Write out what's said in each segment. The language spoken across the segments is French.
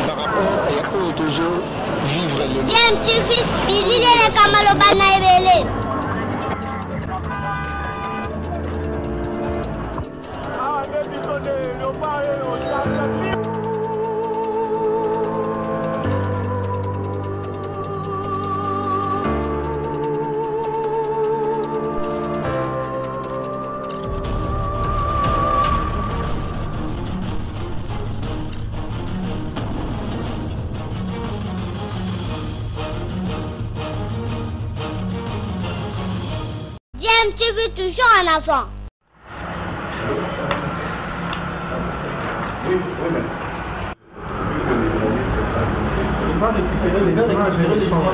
par rapport à toujours vivre le bien tu fils bilile le kamalo bana ebele tu veux toujours un enfant. Oui, mais... Il va récupérer les images et les sons.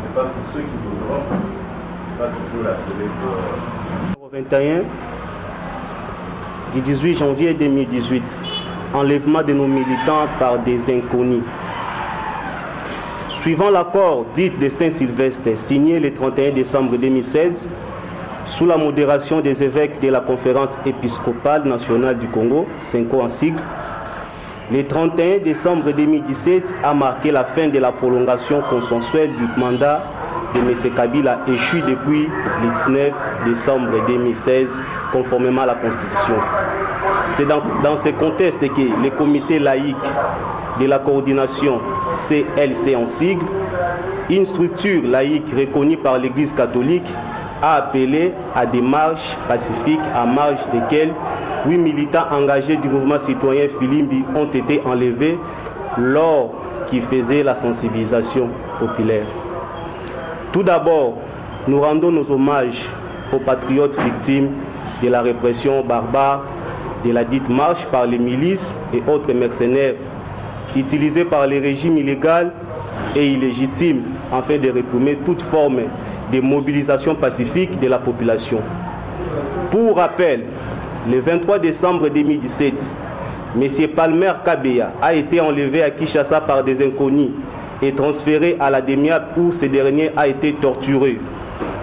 C'est pas pour ceux qui voudront, pas toujours la télé pour... 21 du 18 janvier 2018, enlèvement de nos militants par des inconnus. Suivant l'accord dit de Saint-Sylvestre, signé le 31 décembre 2016, sous la modération des évêques de la Conférence épiscopale nationale du Congo, CENCO en sigle, le 31 décembre 2017 a marqué la fin de la prolongation consensuelle du mandat de M. Kabila échu depuis le 19 décembre 2016, conformément à la Constitution. C'est dans ce contexte que le comité laïque de la coordination CLC en sigle, une structure laïque reconnue par l'Église catholique, a appelé à des marches pacifiques à marge desquelles 8 militants engagés du mouvement citoyen Filimbi ont été enlevés lors qu'ils faisaient la sensibilisation populaire. Tout d'abord, nous rendons nos hommages aux patriotes victimes de la répression barbare de la dite marche par les milices et autres mercenaires utilisés par les régimes illégaux et illégitimes afin de réprimer toute forme de mobilisation pacifique de la population. Pour rappel, le 23 décembre 2017, M. Palmer Kabeya a été enlevé à Kinshasa par des inconnus et transféré à la DEMIAP où ce dernier a été torturé.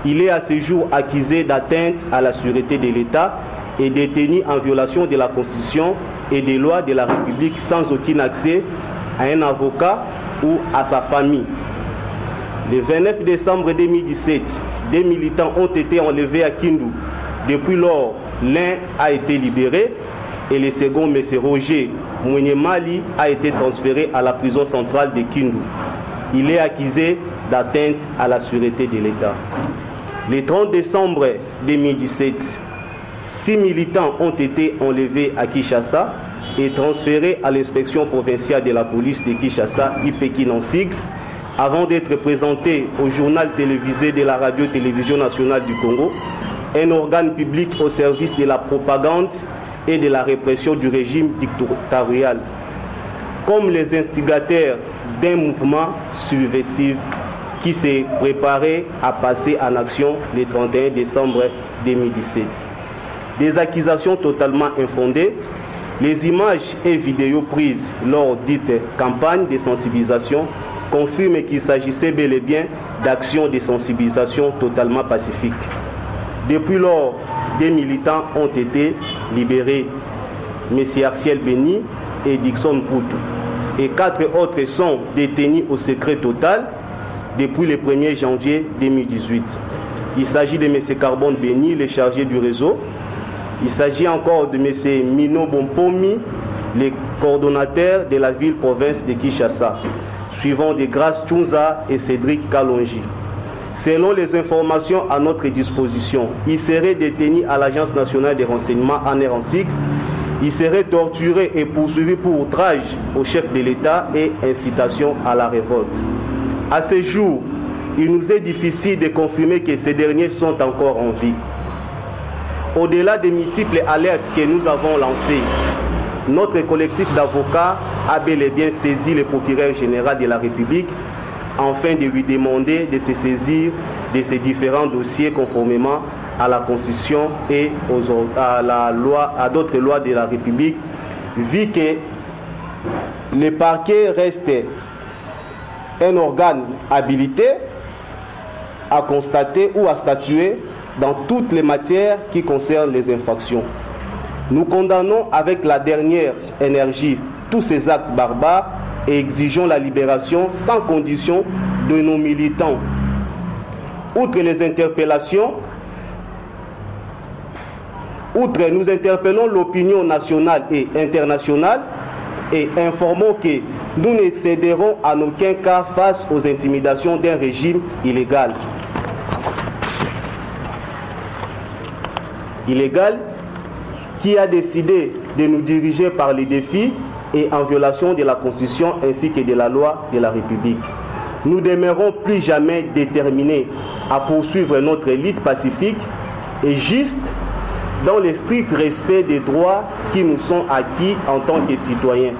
Il est à ce jour accusé d'atteinte à la sûreté de l'État et détenu en violation de la Constitution et des lois de la République sans aucun accès à un avocat ou à sa famille. Le 29 décembre 2017, des militants ont été enlevés à Kindu. Depuis lors, l'un a été libéré et le second, M. Roger Mounyemali, a été transféré à la prison centrale de Kindu. Il est accusé d'atteinte à la sûreté de l'État. Le 30 décembre 2017, 6 militants ont été enlevés à Kinshasa et transférés à l'inspection provinciale de la police de Kinshasa, IPEKIN en sigle, avant d'être présentés au journal télévisé de la radio-télévision nationale du Congo, un organe public au service de la propagande et de la répression du régime dictatorial, comme les instigateurs d'un mouvement subversif qui s'est préparé à passer en action le 31 décembre 2017. Des accusations totalement infondées, les images et vidéos prises lors dite campagne de sensibilisation confirment qu'il s'agissait bel et bien d'actions de sensibilisation totalement pacifiques. Depuis lors, des militants ont été libérés, M. Arciel Béni et Dixon Poutou, et 4 autres sont détenus au secret total depuis le 1er janvier 2018. Il s'agit de M. Carbone Béni, le chargé du réseau. Il s'agit encore de M. Mino Bompomi, le coordonnateur de la ville-province de Kinshasa, suivant de Grace Tchunza et Cédric Kalonji. Selon les informations à notre disposition, il serait détenu à l'Agence nationale des renseignements en sigle. Il serait torturé et poursuivi pour outrage au chef de l'État et incitation à la révolte. À ce jour, il nous est difficile de confirmer que ces derniers sont encore en vie. Au-delà des multiples alertes que nous avons lancées, notre collectif d'avocats a bel et bien saisi le procureur général de la République afin de lui demander de se saisir de ces différents dossiers conformément à la Constitution et à d'autres lois de la République, vu que le parquet reste un organe habilité à constater ou à statuer dans toutes les matières qui concernent les infractions. Nous condamnons avec la dernière énergie tous ces actes barbares et exigeons la libération sans condition de nos militants. Outre les interpellations, nous interpellons l'opinion nationale et internationale et informons que nous ne céderons en aucun cas face aux intimidations d'un régime illégal. Qui a décidé de nous diriger par les défis et en violation de la Constitution ainsi que de la loi de la République. Nous demeurons plus jamais déterminés à poursuivre notre lutte pacifique et juste dans le strict respect des droits qui nous sont acquis en tant que citoyens,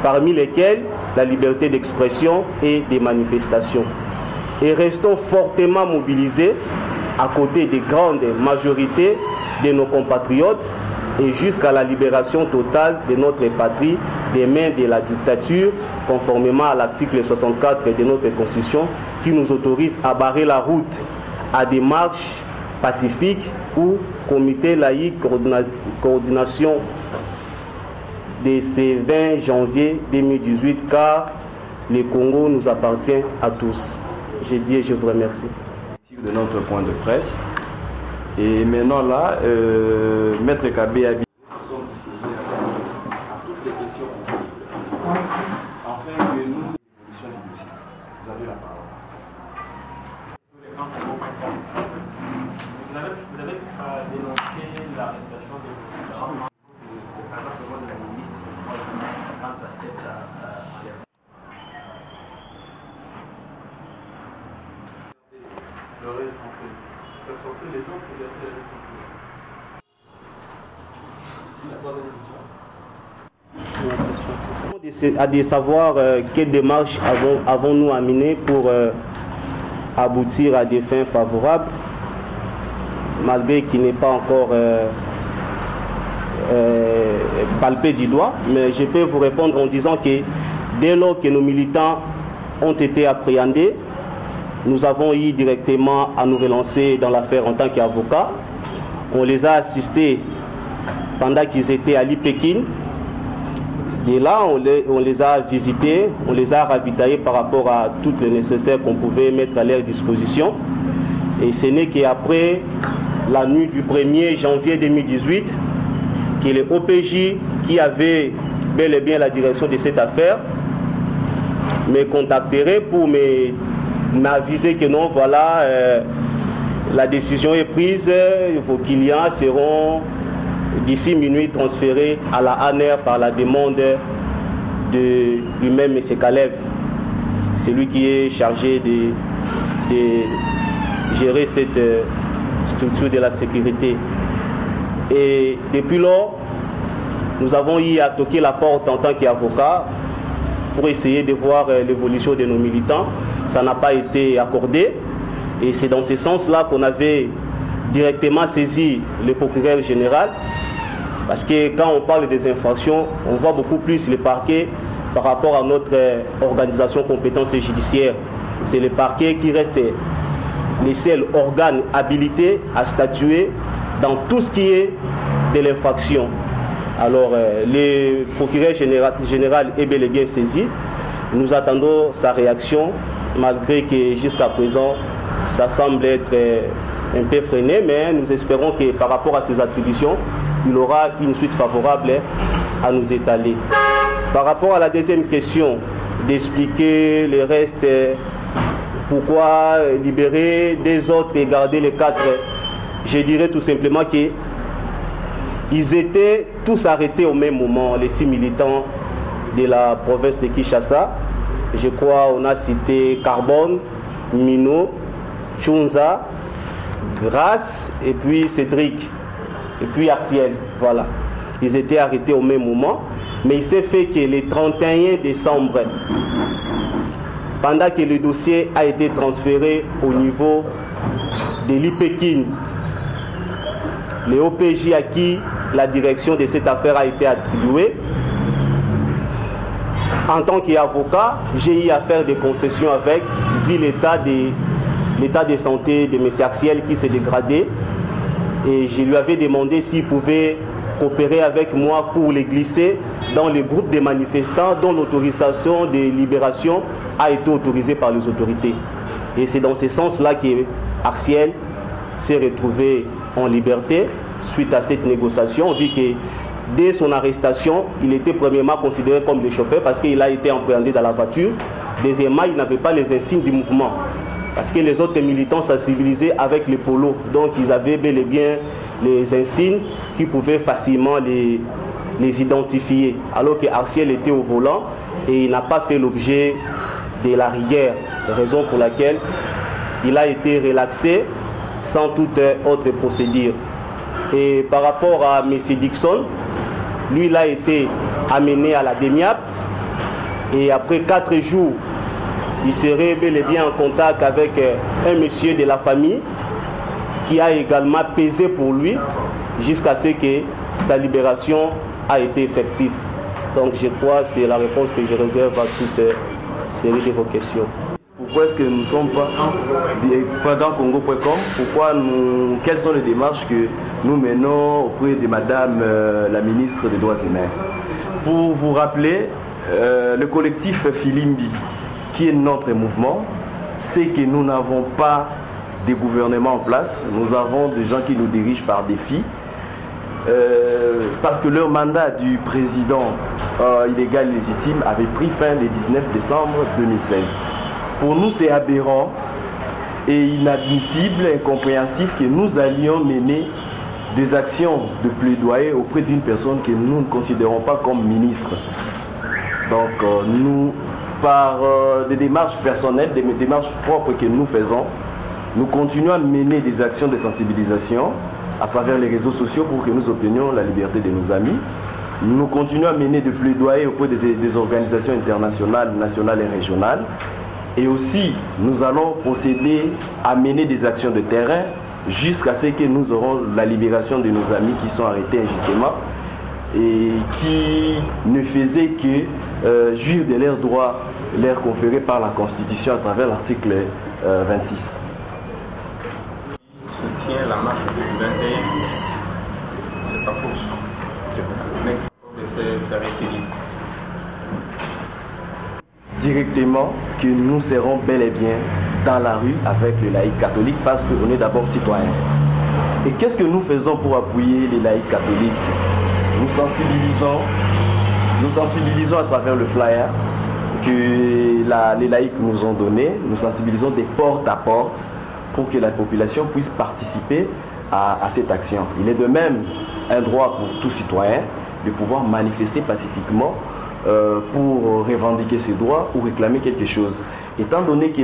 parmi lesquels la liberté d'expression et des manifestations. Et restons fortement mobilisés à côté des grandes majorités de nos compatriotes et jusqu'à la libération totale de notre patrie des mains de la dictature, conformément à l'article 64 de notre Constitution, qui nous autorise à barrer la route à des marches pacifiques ou comité laïque coordination de ce 20 janvier 2018, car le Congo nous appartient à tous. Je dis et je vous remercie. De notre point de presse. Et maintenant là, Maître Kabé a dit nous sommes disposés à toutes les questions possibles. Afin que nous, l'évolution du dossier. Vous avez la parole. Vous avez dénoncé l'arrestation de la ministre quant à cette le reste, on peut faire sortir les autres et garder les autres. C'est la troisième question. À de savoir quelle démarche avons-nous à mener pour aboutir à des fins favorables, malgré qu'il n'est pas encore palpé du doigt. Mais je peux vous répondre en disant que dès lors que nos militants ont été appréhendés, nous avons eu directement à nous relancer dans l'affaire en tant qu'avocats. On les a assistés pendant qu'ils étaient à l'Ipékin. Et là, on les a visités, on les a ravitaillés par rapport à tout le nécessaire qu'on pouvait mettre à leur disposition. Et ce n'est qu'après la nuit du 1er janvier 2018 que le OPJ, qui avait bel et bien la direction de cette affaire, me contacterait pour m'aviser que non, voilà, la décision est prise, vos clients seront d'ici minuit transférés à la ANER par la demande de lui-même, M. Kalev. C'est lui qui est chargé de gérer cette structure de la sécurité. Et depuis lors, nous avons eu à toquer la porte en tant qu'avocat pour essayer de voir l'évolution de nos militants. Ça n'a pas été accordé. Et c'est dans ce sens-là qu'on avait directement saisi le procureur général. Parce que quand on parle des infractions, on voit beaucoup plus les parquets par rapport à notre organisation compétence judiciaire. C'est le parquet qui reste le seul organe habilité à statuer dans tout ce qui est de l'infraction. Alors, le procureur général est bel et bien saisi. Nous attendons sa réaction, malgré que jusqu'à présent, ça semble être un peu freiné, mais nous espérons que par rapport à ses attributions, il aura une suite favorable à nous étaler. Par rapport à la deuxième question, d'expliquer le reste, pourquoi libérer des autres et garder les 4, je dirais tout simplement que ils étaient tous arrêtés au même moment, les 6 militants de la province de Kinshasa. Je crois on a cité Carbone, Mino, Chunza, Grace et puis Cédric et puis Arciel. Voilà. Ils étaient arrêtés au même moment. Mais il s'est fait que le 31 décembre, pendant que le dossier a été transféré au niveau de l'Ipékin, le OPJ à qui la direction de cette affaire a été attribuée, en tant qu'avocat, j'ai eu à faire des concessions avec, vu l'état de l'état de santé de M. Arsiel qui s'est dégradé. Et je lui avais demandé s'il pouvait coopérer avec moi pour les glisser dans les groupes de manifestants dont l'autorisation de libération a été autorisée par les autorités. Et c'est dans ce sens-là que Arsiel s'est retrouvé en liberté suite à cette négociation, vu que dès son arrestation, il était premièrement considéré comme le chauffeur parce qu'il a été appréhendé dans la voiture. Deuxièmement, il n'avait pas les insignes du mouvement parce que les autres militants sensibilisés avec les polos, donc ils avaient bel et bien les insignes qui pouvaient facilement les identifier, alors que Arsiel était au volant et il n'a pas fait l'objet de la rigueur, raison pour laquelle il a été relaxé sans toute autre procédure. Et par rapport à M. Dixon, lui, il a été amené à la DEMIAP et après 4 jours, il serait bel et bien en contact avec un monsieur de la famille qui a également pesé pour lui jusqu'à ce que sa libération a été effective. Donc je crois que c'est la réponse que je réserve à toute série de vos questions. Pourquoi est-ce que nous ne sommes pas dans Congo.com? Quelles sont les démarches que nous menons auprès de Madame la ministre des Droits humains? Pour vous rappeler, le collectif Filimbi, qui est notre mouvement, c'est que nous n'avons pas de gouvernement en place. Nous avons des gens qui nous dirigent par défi. Parce que leur mandat du président illégal et légitime avait pris fin le 19 décembre 2016. Pour nous, c'est aberrant et inadmissible, incompréhensif que nous allions mener des actions de plaidoyer auprès d'une personne que nous ne considérons pas comme ministre. Donc, nous, par des démarches personnelles, des démarches propres que nous faisons, nous continuons à mener des actions de sensibilisation à travers les réseaux sociaux pour que nous obtenions la liberté de nos amis. Nous continuons à mener des plaidoyers auprès des organisations internationales, nationales et régionales. Et aussi, nous allons procéder à mener des actions de terrain jusqu'à ce que nous aurons la libération de nos amis qui sont arrêtés injustement et qui ne faisaient que jouir de leurs droits, leur conférés par la Constitution à travers l'article 26. Soutient la marche de 21, c'est pas faux. Mais de se faire essayer. Directement que nous serons bel et bien dans la rue avec les laïcs catholiques parce qu'on est d'abord citoyens. Et qu'est-ce que nous faisons pour appuyer les laïcs catholiques? Nous sensibilisons à travers le flyer que les laïcs nous ont donné. Nous sensibilisons des porte à porte pour que la population puisse participer à cette action. Il est de même un droit pour tout citoyen de pouvoir manifester pacifiquement pour revendiquer ses droits ou réclamer quelque chose. Étant donné que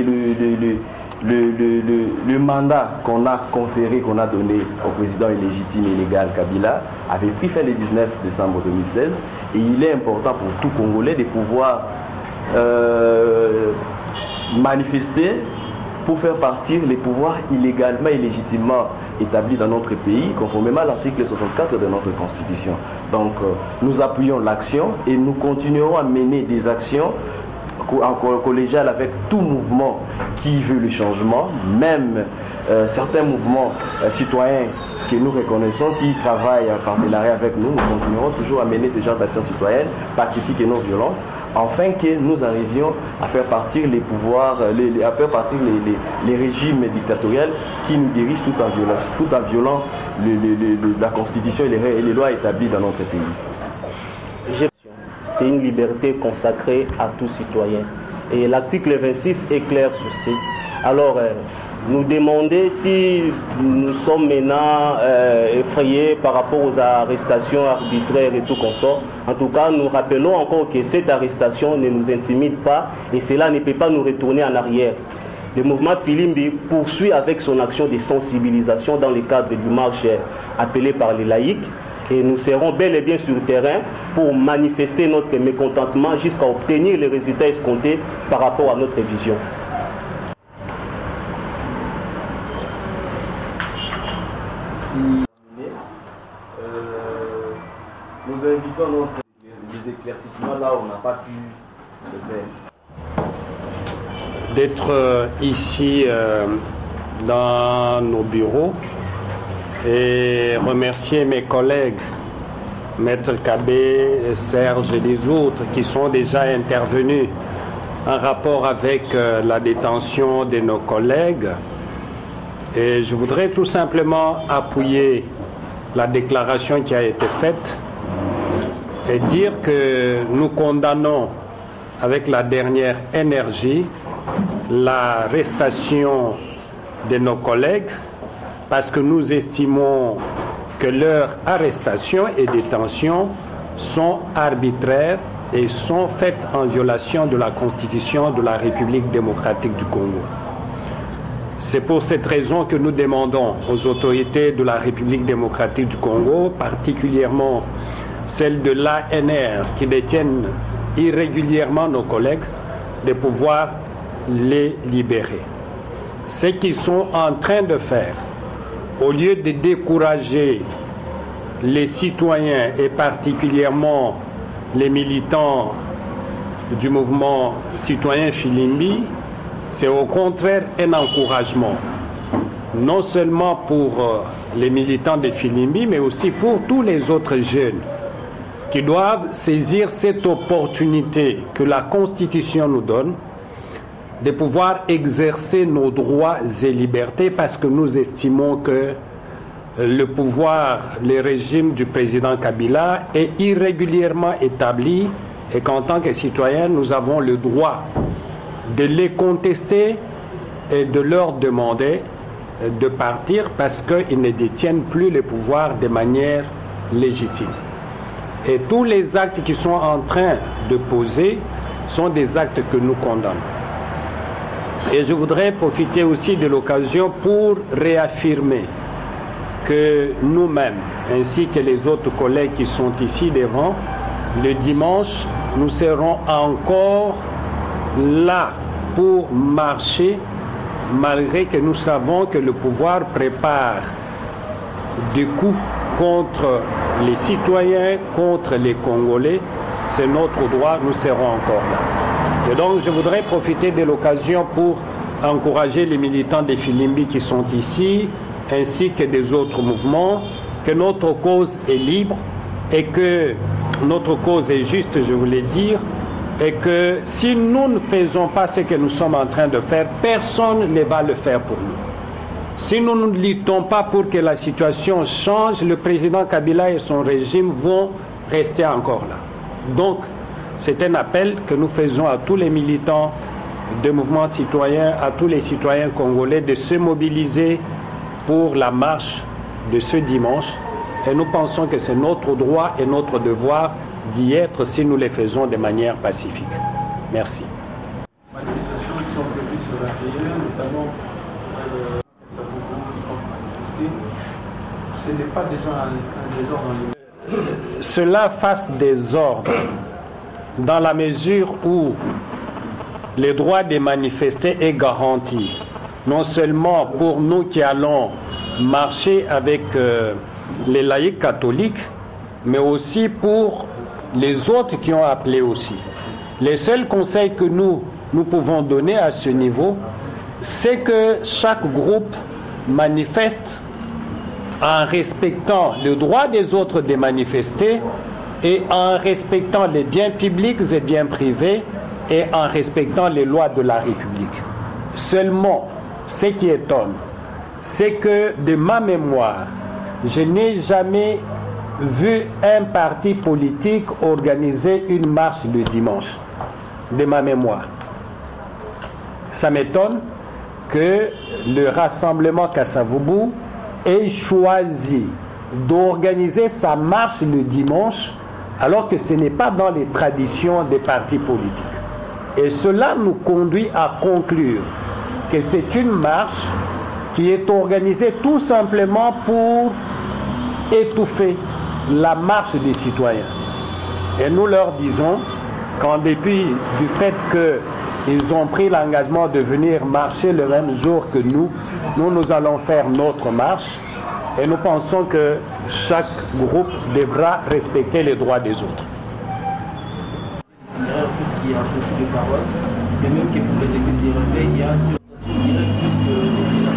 le mandat qu'on a conféré, qu'on a donné au président illégitime et illégal Kabila avait pris fin le 19 décembre 2016 et il est important pour tout Congolais de pouvoir manifester pour faire partir les pouvoirs illégalement et légitimement établis dans notre pays, conformément à l'article 64 de notre Constitution. Donc, nous appuyons l'action et nous continuerons à mener des actions collégiales avec tout mouvement qui veut le changement, même certains mouvements citoyens que nous reconnaissons, qui travaillent en partenariat avec nous. Nous continuerons toujours à mener ce genre d'actions citoyennes, pacifiques et non violentes, afin que nous arrivions à faire partir les pouvoirs, à faire partir les régimes dictatoriels qui nous dirigent tout en violant la Constitution et les lois établies dans notre pays. C'est une liberté consacrée à tout citoyen. Et l'article 26 est clair sur ce. Alors, nous demander si nous sommes maintenant effrayés par rapport aux arrestations arbitraires et tout consort. En tout cas, nous rappelons encore que cette arrestation ne nous intimide pas et cela ne peut pas nous retourner en arrière. Le mouvement Filimbi poursuit avec son action de sensibilisation dans le cadre du marche appelé par les laïcs et nous serons bel et bien sur le terrain pour manifester notre mécontentement jusqu'à obtenir les résultats escomptés par rapport à notre vision. Nous invitons les éclaircissements là où on n'a pas pu le faire. D'être ici dans nos bureaux et remercier mes collègues, Maître Kabé, Serge et les autres qui sont déjà intervenus en rapport avec la détention de nos collègues. Et je voudrais tout simplement appuyer la déclaration qui a été faite et dire que nous condamnons avec la dernière énergie l'arrestation de nos collègues parce que nous estimons que leur arrestation et détention sont arbitraires et sont faites en violation de la Constitution de la République démocratique du Congo. C'est pour cette raison que nous demandons aux autorités de la République démocratique du Congo, particulièrement celles de l'ANR qui détiennent irrégulièrement nos collègues, de pouvoir les libérer. Ce qu'ils sont en train de faire, au lieu de décourager les citoyens et particulièrement les militants du mouvement citoyen Filimbi, c'est au contraire un encouragement, non seulement pour les militants de Filimbi, mais aussi pour tous les autres jeunes qui doivent saisir cette opportunité que la Constitution nous donne de pouvoir exercer nos droits et libertés, parce que nous estimons que le pouvoir, le régime du président Kabila est irrégulièrement établi et qu'en tant que citoyens, nous avons le droit de les contester et de leur demander de partir parce qu'ils ne détiennent plus le pouvoir de manière légitime. Et tous les actes qui sont en train de poser sont des actes que nous condamnons. Et je voudrais profiter aussi de l'occasion pour réaffirmer que nous-mêmes, ainsi que les autres collègues qui sont ici devant, le dimanche, nous serons encore là pour marcher, malgré que nous savons que le pouvoir prépare des coups contre les citoyens, contre les Congolais. C'est notre droit, nous serons encore là. Et donc je voudrais profiter de l'occasion pour encourager les militants des Filimbi qui sont ici, ainsi que des autres mouvements, que notre cause est libre et que notre cause est juste, je voulais dire, et que si nous ne faisons pas ce que nous sommes en train de faire, personne ne va le faire pour nous. Si nous ne luttons pas pour que la situation change, le président Kabila et son régime vont rester encore là. Donc, c'est un appel que nous faisons à tous les militants de mouvements citoyens, à tous les citoyens congolais de se mobiliser pour la marche de ce dimanche. Et nous pensons que c'est notre droit et notre devoir d'y être si nous les faisons de manière pacifique. Merci. Les manifestations qui sont prévues sur la prière, notamment ce n'est pas déjà un désordre. Cela fasse désordre dans la mesure où le droit de manifester est garanti, non seulement pour nous qui allons marcher avec les laïcs catholiques, mais aussi pour les autres qui ont appelé aussi. Les seuls conseils que nous pouvons donner à ce niveau, c'est que chaque groupe manifeste en respectant le droit des autres de manifester et en respectant les biens publics et biens privés et en respectant les lois de la République. Seulement, ce qui étonne, c'est que de ma mémoire, je n'ai jamais vu un parti politique organiser une marche le dimanche, de ma mémoire. Ça m'étonne que le rassemblement Kasavubu ait choisi d'organiser sa marche le dimanche alors que ce n'est pas dans les traditions des partis politiques. Et cela nous conduit à conclure que c'est une marche qui est organisée tout simplement pour étouffer la marche des citoyens. Et nous leur disons qu'en dépit du fait qu'ils ont pris l'engagement de venir marcher le même jour que nous allons faire notre marche et nous pensons que chaque groupe devra respecter les droits des autres. Il y a beaucoup de carrosses, de même que pour les écoles, il y a sur la directrice de la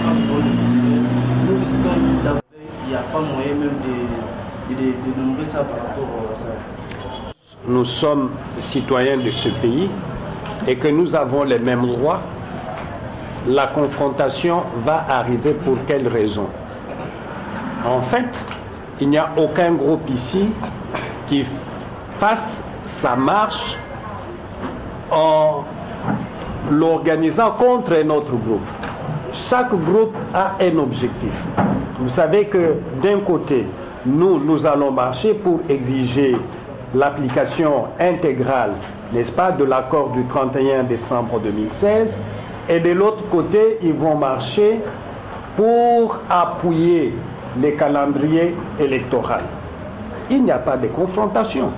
dénombrer ça par rapport à ça. Nous sommes citoyens de ce pays et que nous avons les mêmes droits. La confrontation va arriver pour quelle raison? En fait, il n'y a aucun groupe ici qui fasse sa marche en l'organisant contre un autre groupe. Chaque groupe a un objectif. Vous savez que d'un côté, nous allons marcher pour exiger l'application intégrale, n'est-ce pas, de l'accord du 31 décembre 2016, et de l'autre côté, ils vont marcher pour appuyer les calendriers électoraux. Il n'y a pas de confrontation.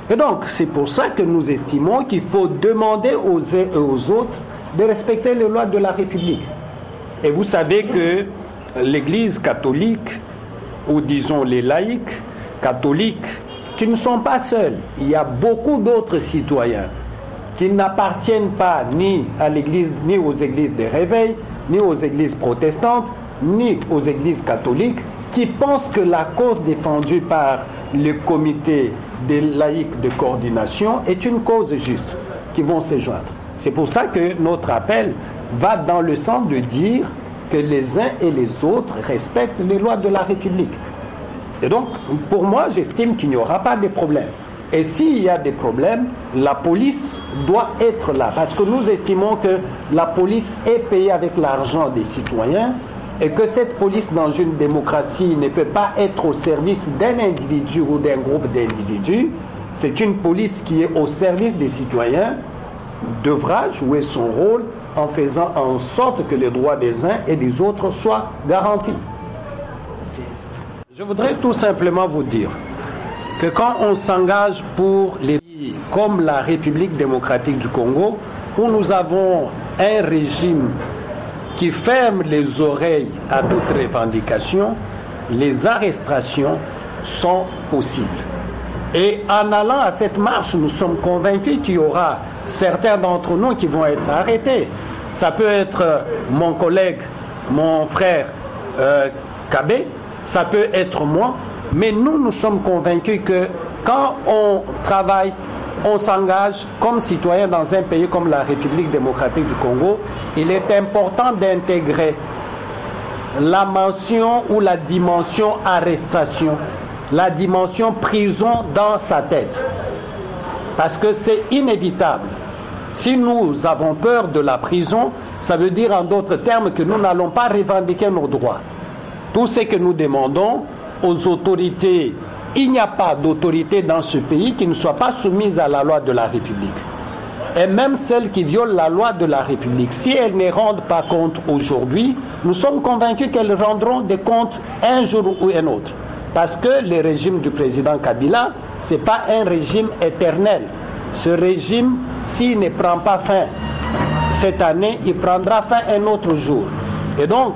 Et donc, c'est pour ça que nous estimons qu'il faut demander aux uns et aux autres de respecter les lois de la République. Et vous savez que l'Église catholique, ou disons les laïcs catholiques, qui ne sont pas seuls, il y a beaucoup d'autres citoyens qui n'appartiennent pas ni à l'Église, ni aux églises de réveil, ni aux églises protestantes, ni aux églises catholiques, qui pensent que la cause défendue par le comité des laïcs de coordination est une cause juste, qui vont se joindre. C'est pour ça que notre appel va dans le sens de dire que les uns et les autres respectent les lois de la République. Et donc, pour moi, j'estime qu'il n'y aura pas de problème. Et s'il y a des problèmes, la police doit être là. Parce que nous estimons que la police est payée avec l'argent des citoyens et que cette police, dans une démocratie, ne peut pas être au service d'un individu ou d'un groupe d'individus. C'est une police qui est au service des citoyens, devra jouer son rôle en faisant en sorte que les droits des uns et des autres soient garantis. Je voudrais tout simplement vous dire que quand on s'engage pour les pays comme la République démocratique du Congo, où nous avons un régime qui ferme les oreilles à toute revendication, les arrestations sont possibles. Et en allant à cette marche, nous sommes convaincus qu'il y aura certains d'entre nous qui vont être arrêtés. Ça peut être mon collègue, mon frère Kabé, ça peut être moi, mais nous sommes convaincus que quand on travaille, on s'engage comme citoyen dans un pays comme la République démocratique du Congo, il est important d'intégrer la mention ou la dimension arrestation, la dimension prison dans sa tête. Parce que c'est inévitable. Si nous avons peur de la prison, ça veut dire en d'autres termes que nous n'allons pas revendiquer nos droits. Tout ce que nous demandons aux autorités, il n'y a pas d'autorité dans ce pays qui ne soit pas soumise à la loi de la République. Et même celles qui violent la loi de la République, si elles ne rendent pas compte aujourd'hui, nous sommes convaincus qu'elles rendront des comptes un jour ou un autre. Parce que le régime du président Kabila, ce n'est pas un régime éternel. Ce régime, s'il ne prend pas fin cette année, il prendra fin un autre jour. Et donc,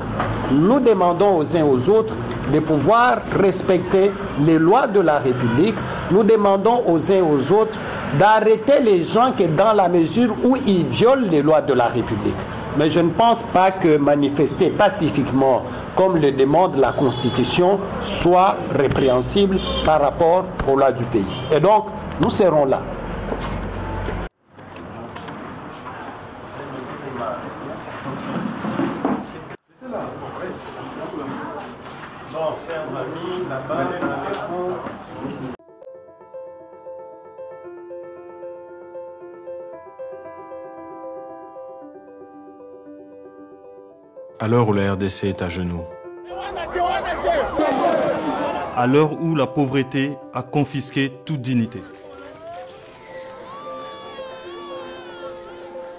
nous demandons aux uns aux autres de pouvoir respecter les lois de la République. Nous demandons aux uns et aux autres d'arrêter les gens qui, dans la mesure où ils violent les lois de la République. Mais je ne pense pas que manifester pacifiquement, comme le demande la Constitution, soit répréhensible par rapport aux lois du pays. Et donc, nous serons là. Bon, chers amis, là-bas, dans les fonds. À l'heure où la RDC est à genoux. À l'heure où la pauvreté a confisqué toute dignité.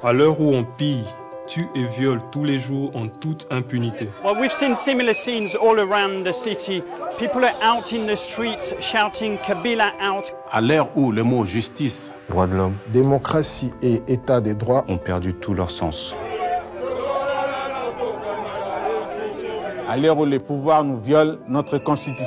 À l'heure où on pille, tue et viole tous les jours en toute impunité. Well, we've seen similar scenes all around the city. People are out in the streets shouting Kabila out. À l'heure où les mots justice, droits de l'homme, démocratie et état des droits ont perdu tout leur sens. À l'heure où les pouvoirs nous violent notre constitution.